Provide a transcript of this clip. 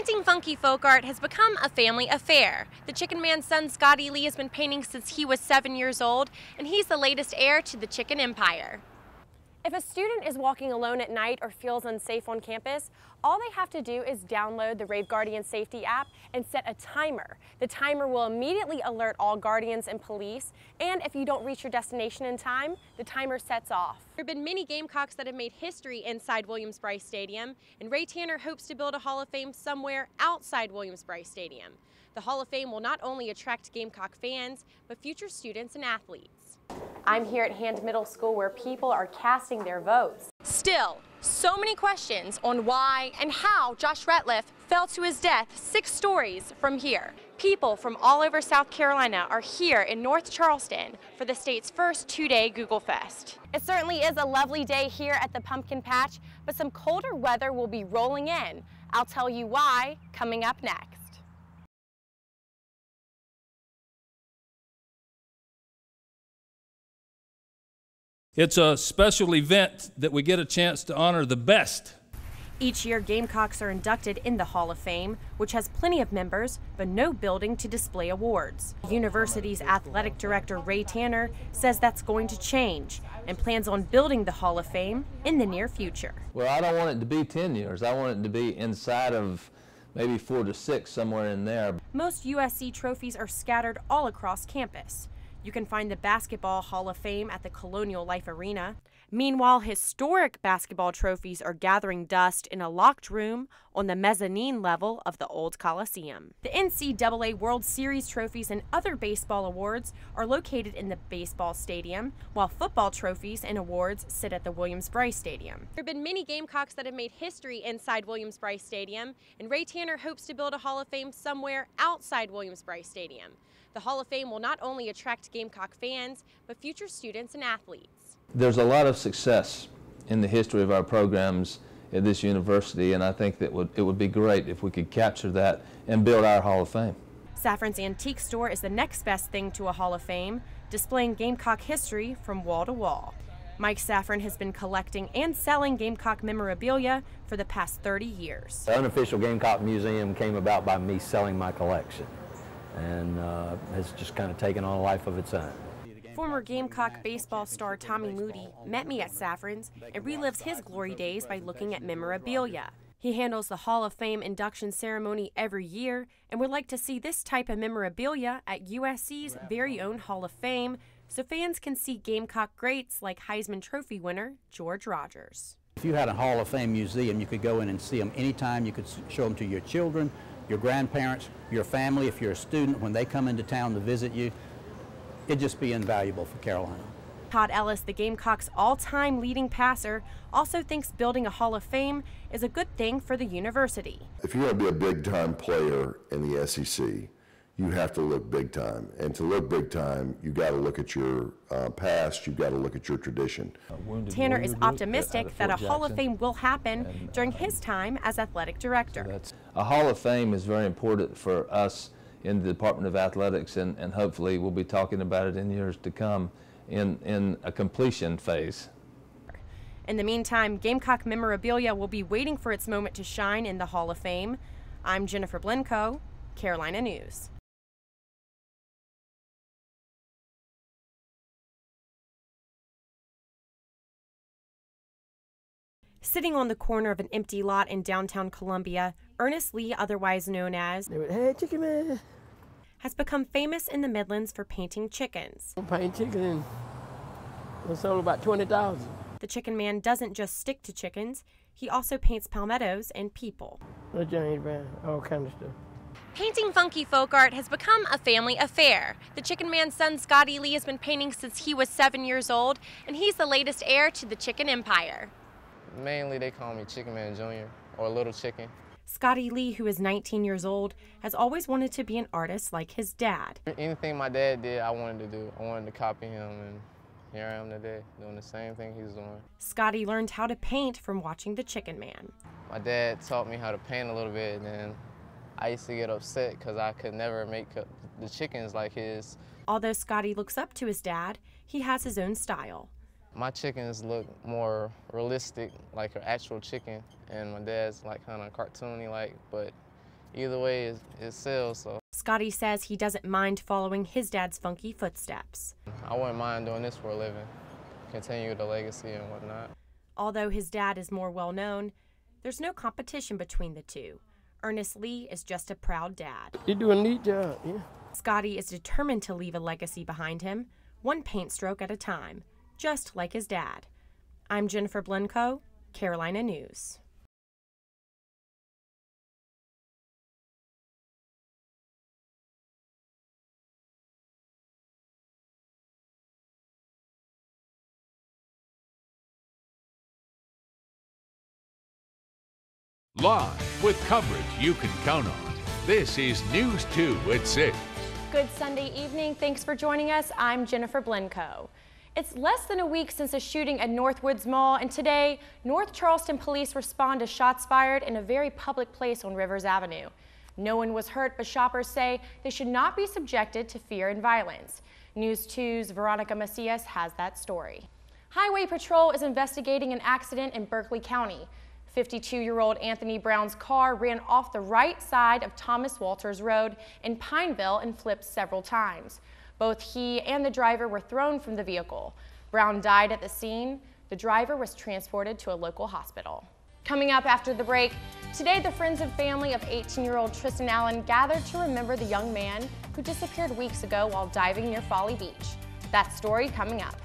Painting funky folk art has become a family affair. The Chicken Man's son, Scotty Lee, has been painting since he was 7 years old, and he's the latest heir to the chicken empire. If a student is walking alone at night or feels unsafe on campus, all they have to do is download the Rave Guardian Safety app and set a timer. The timer will immediately alert all guardians and police, and if you don't reach your destination in time, the timer sets off. There have been many Gamecocks that have made history inside Williams-Brice Stadium, and Ray Tanner hopes to build a Hall of Fame somewhere outside Williams-Brice Stadium. The Hall of Fame will not only attract Gamecock fans, but future students and athletes. I'm here at Hand Middle School where people are casting their votes. Still, so many questions on why and how Josh Ratliff fell to his death 6 stories from here. People from all over South Carolina are here in North Charleston for the state's first 2-day Google Fest. It certainly is a lovely day here at the Pumpkin Patch, but some colder weather will be rolling in. I'll tell you why coming up next. It's a special event that we get a chance to honor the best. Each year, Gamecocks are inducted in the Hall of Fame, which has plenty of members, but no building to display awards. The university's athletic director, Ray Tanner, says that's going to change and plans on building the Hall of Fame in the near future. Well, I don't want it to be 10 years. I want it to be inside of maybe 4 to 6, somewhere in there. Most USC trophies are scattered all across campus. You can find the Basketball Hall of Fame at the Colonial Life Arena. Meanwhile, historic basketball trophies are gathering dust in a locked room on the mezzanine level of the old Coliseum. The NCAA World Series trophies and other baseball awards are located in the baseball stadium, while football trophies and awards sit at the Williams-Brice Stadium. There have been many Gamecocks that have made history inside Williams-Brice Stadium, and Ray Tanner hopes to build a Hall of Fame somewhere outside Williams-Brice Stadium. The Hall of Fame will not only attract Gamecock fans, but future students and athletes. There's a lot of success in the history of our programs at this university, and I think that it would be great if we could capture that and build our Hall of Fame. Saffron's Antique Store is the next best thing to a Hall of Fame, displaying Gamecock history from wall to wall. Mike Saffron has been collecting and selling Gamecock memorabilia for the past 30 years. The unofficial Gamecock Museum came about by me selling my collection, and has just kind of taken on a life of its own. Former Gamecock baseball star Tommy Moody met me at Saffron's and relives his glory days by looking at memorabilia. He handles the Hall of Fame induction ceremony every year and would like to see this type of memorabilia at USC's very own Hall of Fame so fans can see Gamecock greats like Heisman Trophy winner George Rogers. If you had a Hall of Fame museum, you could go in and see them anytime. You could show them to your children, your grandparents, your family. If you're a student, when they come into town to visit you, it'd just be invaluable for Carolina. Todd Ellis, the Gamecocks' all-time leading passer, also thinks building a Hall of Fame is a good thing for the university. If you want to be a big-time player in the SEC, you have to look big time. And to look big time, you've got to look at your past, you've got to look at your tradition. Tanner is optimistic that a Hall of Fame will happen during his time as athletic director. A Hall of Fame is very important for us in the Department of Athletics, and hopefully we'll be talking about it in years to come in a completion phase. In the meantime, Gamecock memorabilia will be waiting for its moment to shine in the Hall of Fame. I'm Jennifer Blencowe, Carolina News. Sitting on the corner of an empty lot in downtown Columbia, Ernest Lee, otherwise known as Hey, Chicken Man, has become famous in the Midlands for painting chickens. I'm painting chicken, and I sold about 20,000. The Chicken Man doesn't just stick to chickens, he also paints palmettos and people. James Brown, all kind of stuff. Painting funky folk art has become a family affair. The Chicken Man's son, Scotty Lee, has been painting since he was 7 years old, and he's the latest heir to the chicken empire. Mainly they call me Chicken Man Jr. or Little Chicken. Scotty Lee, who is 19 years old, has always wanted to be an artist like his dad. Anything my dad did, I wanted to do. I wanted to copy him, and here I am today, doing the same thing he's doing. Scotty learned how to paint from watching The Chicken Man. My dad taught me how to paint a little bit, and then I used to get upset because I could never make up the chickens like his. Although Scotty looks up to his dad, he has his own style. My chickens look more realistic, like an actual chicken, and my dad's like kind of cartoony like, but either way, it sells. So Scotty says he doesn't mind following his dad's funky footsteps. I wouldn't mind doing this for a living, continue the legacy and whatnot. Although his dad is more well-known, there's no competition between the two. Ernest Lee is just a proud dad. You do a neat job, yeah. Scotty is determined to leave a legacy behind him, one paint stroke at a time, just like his dad. I'm Jennifer Blencowe, Carolina News. Live with coverage you can count on. This is News 2 at 6. Good Sunday evening. Thanks for joining us. I'm Jennifer Blencowe. It's less than a week since a shooting at Northwoods Mall, and today, North Charleston police respond to shots fired in a very public place on Rivers Avenue. No one was hurt, but shoppers say they should not be subjected to fear and violence. News 2's Veronica Macias has that story. Highway Patrol is investigating an accident in Berkeley County. 52-year-old Anthony Brown's car ran off the right side of Thomas Walters Road in Pineville and flipped several times. Both he and the driver were thrown from the vehicle. Brown died at the scene. The driver was transported to a local hospital. Coming up after the break, today the friends and family of 18-year-old Tristan Allen gathered to remember the young man who disappeared weeks ago while diving near Folly Beach. That story coming up.